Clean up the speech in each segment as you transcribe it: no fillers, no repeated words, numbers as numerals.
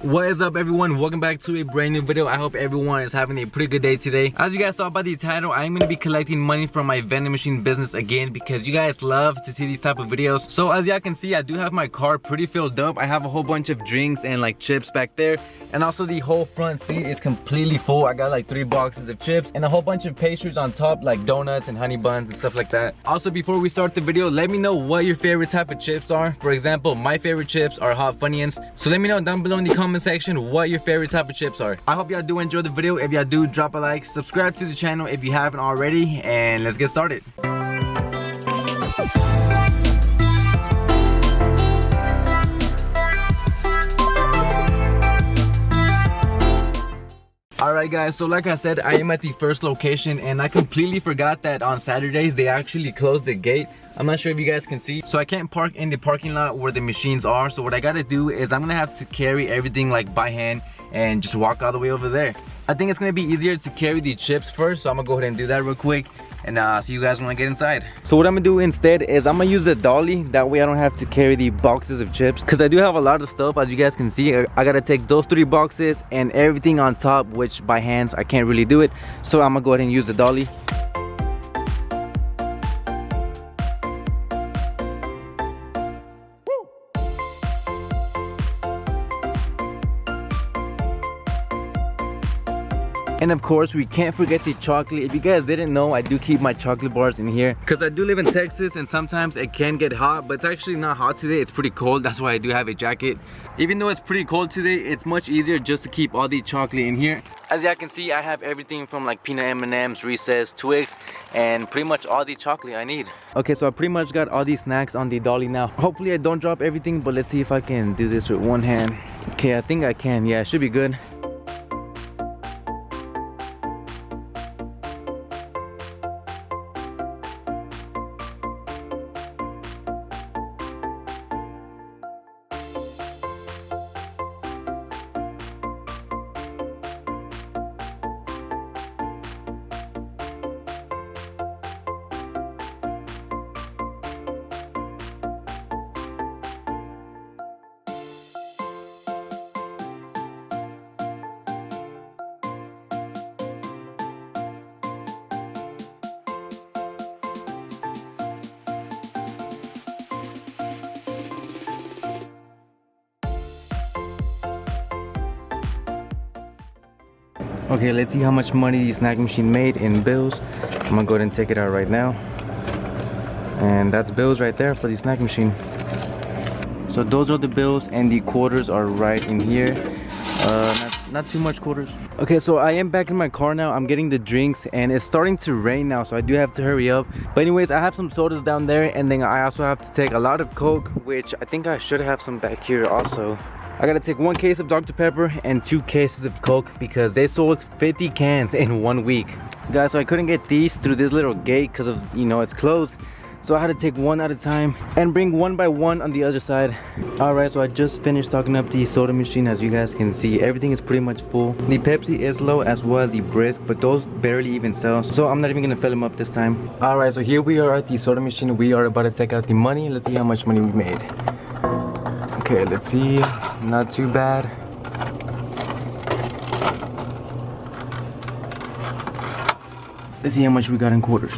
What is up, everyone? Welcome back to a brand new video. I hope everyone is having a pretty good day today. As you guys saw by the title, I'm going to be collecting money from my vending machine business again because you guys love to see these type of videos. So as y'all can see, I do have my car pretty filled up. I have a whole bunch of drinks and like chips back there, and also the whole front seat is completely full. I got like 3 boxes of chips and a whole bunch of pastries on top, like donuts and honey buns and stuff like that. Also, before we start the video, let me know what your favorite type of chips are. For example, my favorite chips are hot Funyuns, so let me know down below in the comment section what your favorite type of chips are. I hope y'all do enjoy the video. If y'all do, drop a like, subscribe to the channel if you haven't already, and let's get started. Alright guys, so like I said, I am at the first location, and I completely forgot that on Saturdays they actually close the gate. I'm not sure if you guys can see, so I can't park in the parking lot where the machines are. So what I gotta do is I'm gonna have to carry everything like by hand and just walk all the way over there. I think it's gonna be easier to carry the chips first, so I'm gonna go ahead and do that real quick, and see you guys when I get inside. So what I'm gonna do instead is I'm gonna use the dolly. That way I don't have to carry the boxes of chips, because I do have a lot of stuff. As you guys can see, I gotta take those 3 boxes and everything on top, which by hands I can't really do it. So I'm gonna go ahead and use the dolly. And of course, we can't forget the chocolate. If you guys didn't know, I do keep my chocolate bars in here because I do live in Texas, and sometimes it can get hot, but it's actually not hot today. It's pretty cold. That's why I do have a jacket. Even though it's pretty cold today, it's much easier just to keep all the chocolate in here. As y'all can see, I have everything from like peanut M&Ms, Reese's, Twix, and pretty much all the chocolate I need. Okay, so I pretty much got all these snacks on the dolly now. Hopefully I don't drop everything, but let's see if I can do this with one hand. Okay, I think I can. Yeah, it should be good. Okay, let's see how much money the snack machine made in bills. I'm gonna go ahead and take it out right now. And that's bills right there for the snack machine. So those are the bills, and the quarters are right in here. Not too much quarters. Okay, so I am back in my car now. I'm getting the drinks, and it's starting to rain now, so I do have to hurry up. But anyways, I have some sodas down there, and then I also have to take a lot of Coke, which I think I should have some back here also. I gotta take 1 case of Dr. Pepper and 2 cases of Coke because they sold 50 cans in 1 week. Guys, so I couldn't get these through this little gate because of, you know, it's closed. So I had to take one at a time and bring one by one on the other side. Alright, so I just finished stocking up the soda machine. As you guys can see, everything is pretty much full. The Pepsi is low, as well as the Brisk, but those barely even sell. So I'm not even gonna fill them up this time. Alright, so here we are at the soda machine. We are about to take out the money. Let's see how much money we made. Okay, let's see. Not too bad. Let's see how much we got in quarters.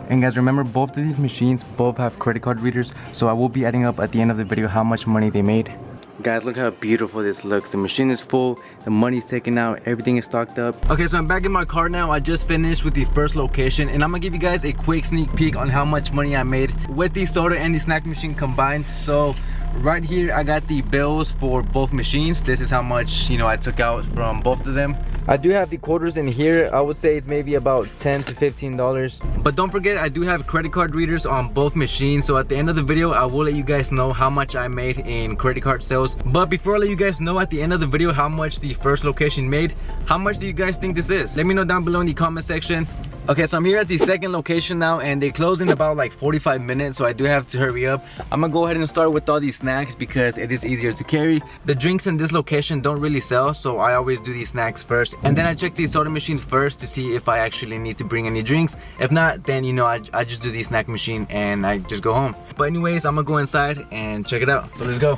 And guys, remember, both of these machines both have credit card readers, so I will be adding up at the end of the video how much money they made. Guys, look how beautiful this looks. The machine is full, the money's taken out, everything is stocked up. Okay, so I'm back in my car now. I just finished with the first location, and I'm gonna give you guys a quick sneak peek on how much money I made with the soda and the snack machine combined. So right here I got the bills for both machines. This is how much, you know, I took out from both of them. I do have the quarters in here. I would say it's maybe about $10 to $15. But don't forget, I do have credit card readers on both machines. So at the end of the video, I will let you guys know how much I made in credit card sales. But before I let you guys know at the end of the video how much the first location made, how much do you guys think this is? Let me know down below in the comment section. Okay, so I'm here at the second location now, and they close in about like 45 minutes, so I do have to hurry up. I'm gonna go ahead and start with all these snacks because it is easier to carry. The drinks in this location don't really sell, so I always do these snacks first, and then I check the soda machine first to see if I actually need to bring any drinks. If not, then you know, I just do the snack machine and I just go home. But anyways, I'm gonna go inside and check it out, so let's go.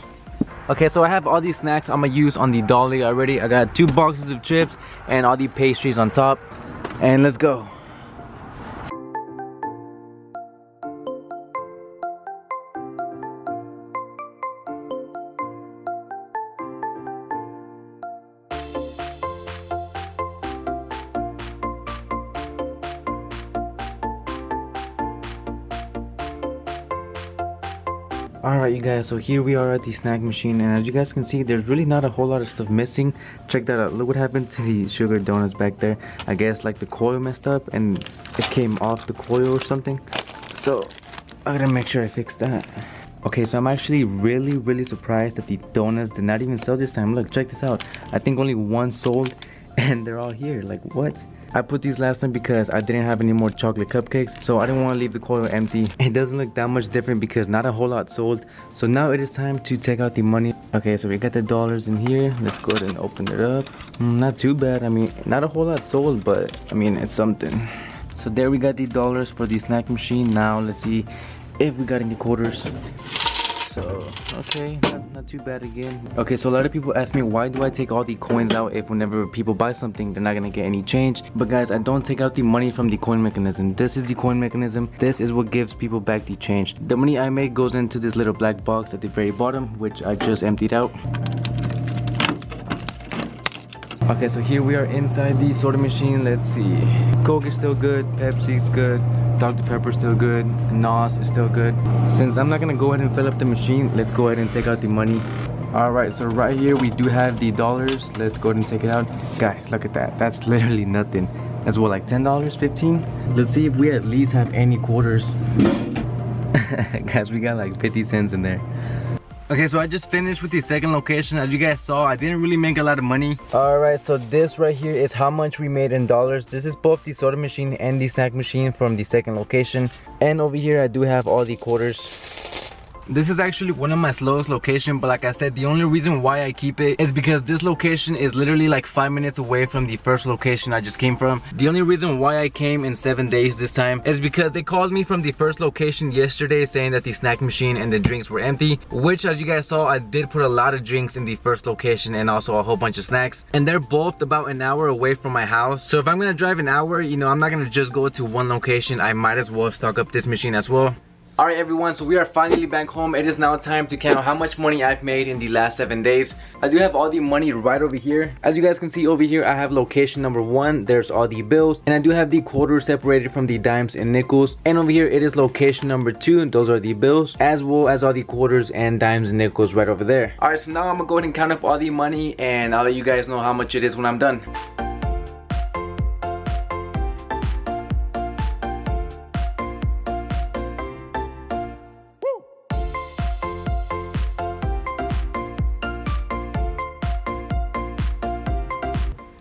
Okay, so I have all these snacks I'm gonna use on the dolly already. I got 2 boxes of chips and all the pastries on top, and let's go. Alright you guys, so here we are at the snack machine, and as you guys can see, there's really not a whole lot of stuff missing. Check that out. Look what happened to the sugar donuts back there. I guess like the coil messed up and it came off the coil or something. So I gotta make sure I fix that. Okay, so I'm actually really surprised that the donuts did not even sell this time. Look, check this out. I think only one sold and they're all here. Like, what? I put these last time because I didn't have any more chocolate cupcakes, so I didn't want to leave the coil empty. It doesn't look that much different because not a whole lot sold. So now it is time to take out the money. Okay, so we got the dollars in here. Let's go ahead and open it up. Not too bad. I mean, not a whole lot sold, but I mean, it's something. So there we got the dollars for the snack machine. Now let's see if we got any quarters. So okay, not too bad again. Okay, so a lot of people ask me, why do I take all the coins out if whenever people buy something they're not gonna get any change? But guys, I don't take out the money from the coin mechanism. This is the coin mechanism. This is what gives people back the change. The money I make goes into this little black box at the very bottom, which I just emptied out. Okay, so here we are inside the soda machine. Let's see, Coke is still good, Pepsi's good, Dr. Pepper's still good, Nos is still good. Since I'm not gonna go ahead and fill up the machine, let's go ahead and take out the money. Alright, so right here we do have the dollars. Let's go ahead and take it out. Guys, look at that. That's literally nothing. That's what, like $10, 15? Let's see if we at least have any quarters. Guys, we got like 50 cents in there. Okay, so I just finished with the second location. As you guys saw, I didn't really make a lot of money. Alright, so this right here is how much we made in dollars. This is both the soda machine and the snack machine from the second location. And over here I do have all the quarters. This is actually one of my slowest locations, but like I said, the only reason why I keep it is because this location is literally like 5 minutes away from the first location I just came from. The only reason why I came in 7 days this time is because they called me from the first location yesterday saying that the snack machine and the drinks were empty, which as you guys saw, I did put a lot of drinks in the first location and also a whole bunch of snacks, and they're both about an hour away from my house. So if I'm gonna drive an hour, you know, I'm not gonna just go to one location. I might as well stock up this machine as well. Alright everyone, so we are finally back home. It is now time to count how much money I've made in the last 7 days. I do have all the money right over here. As you guys can see over here, I have location number 1. There's all the bills, and I do have the quarters separated from the dimes and nickels. And over here it is location number 2. Those are the bills, as well as all the quarters and dimes and nickels right over there. Alright, so now I'm gonna go ahead and count up all the money, and I'll let you guys know how much it is when I'm done.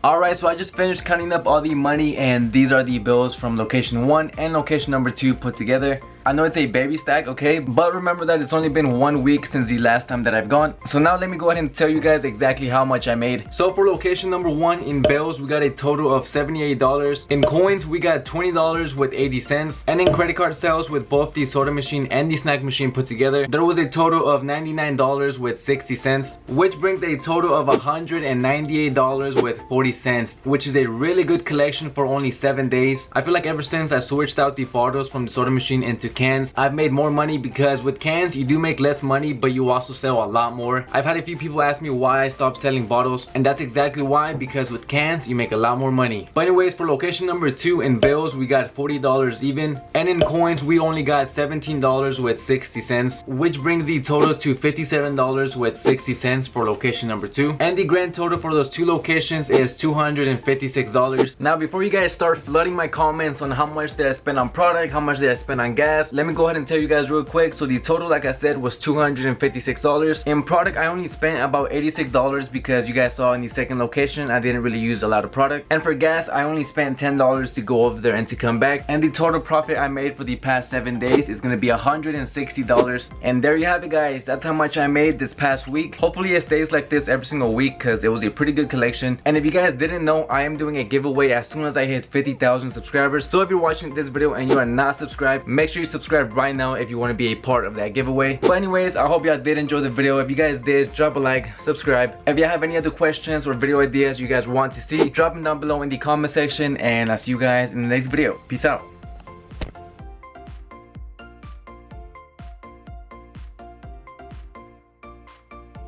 Alright, so I just finished counting up all the money, and these are the bills from location 1 and location number 2 put together. I know it's a baby stack, okay, but remember that it's only been 1 week since the last time that I've gone. So now let me go ahead and tell you guys exactly how much I made. So for location number 1, in bills we got a total of $78. In coins we got $20 with 80 cents. And in credit card sales with both the soda machine and the snack machine put together, there was a total of $99 with 60 cents, which brings a total of $198 with 40 cents, which is a really good collection for only 7 days. I feel like ever since I switched out the photos from the soda machine into cans, I've made more money, because with cans you do make less money, but you also sell a lot more. I've had a few people ask me why I stopped selling bottles, and that's exactly why, because with cans you make a lot more money. But anyways, for location number 2, in bills we got $40 even, and in coins we only got $17 with 60 cents, which brings the total to $57 with 60 cents for location number 2, and the grand total for those 2 locations is $256. Now before you guys start flooding my comments on how much did I spend on product, how much did I spend on gas, gas. Let me go ahead and tell you guys real quick. So the total, like I said, was $256. In product, I only spent about $86 because you guys saw in the second location I didn't really use a lot of product. And for gas, I only spent $10 to go over there and to come back. And the total profit I made for the past 7 days is gonna be $160. And there you have it, guys. That's how much I made this past week. Hopefully it stays like this every single week because it was a pretty good collection. And if you guys didn't know, I am doing a giveaway as soon as I hit 50,000 subscribers. So if you're watching this video and you are not subscribed, make sure you subscribe right now if you want to be a part of that giveaway. But anyways, I hope y'all did enjoy the video. If you guys did, drop a like, subscribe. If you have any other questions or video ideas you guys want to see, drop them down below in the comment section, and I'll see you guys in the next video. Peace out.